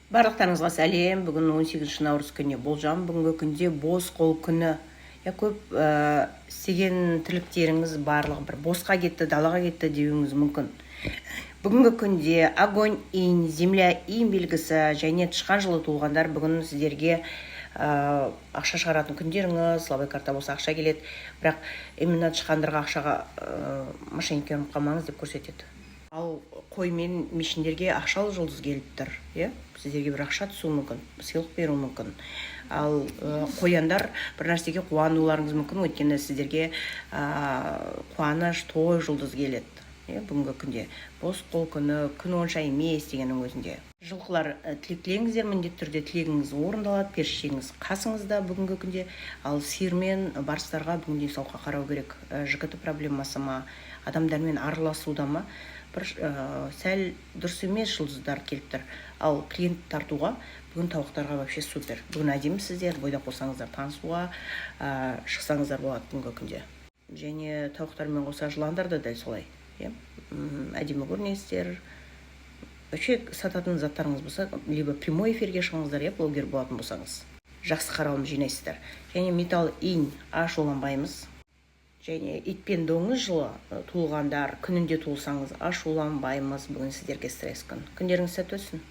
Барлықтарыңызға сәлем. Бүгін 18 наурыз күні болжам. Бүгінгі күнде бос қол күні. Көп істеген тірліктеріңіз барлығы бір босқа кетті, далаға кетті деуіңіз мүмкін. Бүгінгі күнде огонь, инь, земля, ин белгісі және тышқан жылы туылғандар бүгін сіздерге ақша шығаратын күндеріңіз. Слабый карта болса ақша келеді, бірақ именно тышқандарға ақшаға мошенникер қалмаңыз деп көрсетеді. Ал қой мен мешіндерге ақшалы жұлдыз келіп тұр, сіздерге бір ақша түсуі мүмкін, сыйлық беруі мүмкін. Ал қояндар бір нәрсеге қуануларыңыз мүмкін, өйткені сіздерге қуаныш, той жұлдыз келеді. Бүгінгі күнде бос қол күні, күн онша емес дегеннің өзінде. Жылқылар, тілек тілеңіздер, міндетті түрде тілегіңіз орындалады, періштеңіз қасыңызда бүгінгі күнде. Ал сиыр мен барыстарға бүгін денсаулыққа қарау керек. ЖКТ проблемасы ма, адамдармен араласуда ма, бір сәл дұрыс емес жұлдыздар келіп тұр. Ал клиент тартуға бүгін тауықтарға вообще супер. Бүгін әдемісіздер, бойдақ болсаңыздар танысуға шықсаңыздар болады бүгінгі күнде. Және тауықтармен қоса жыландар да дәл солай. Әдемі көрінесіздер. Вообще сататын заттарыңыз болса, либо прямой эфирге шығыңыздар, блогер болатын болсаңыз, жақсы қаралым жинайсыздар. Және металл, инь, ашуланбаймыз. Және итпен доңыз жылы туылғандар күнінде туылсаңыз ашуланбаймыз. Бүгін сіздерге стресс күн. Күндеріңіз сәтті өтсін.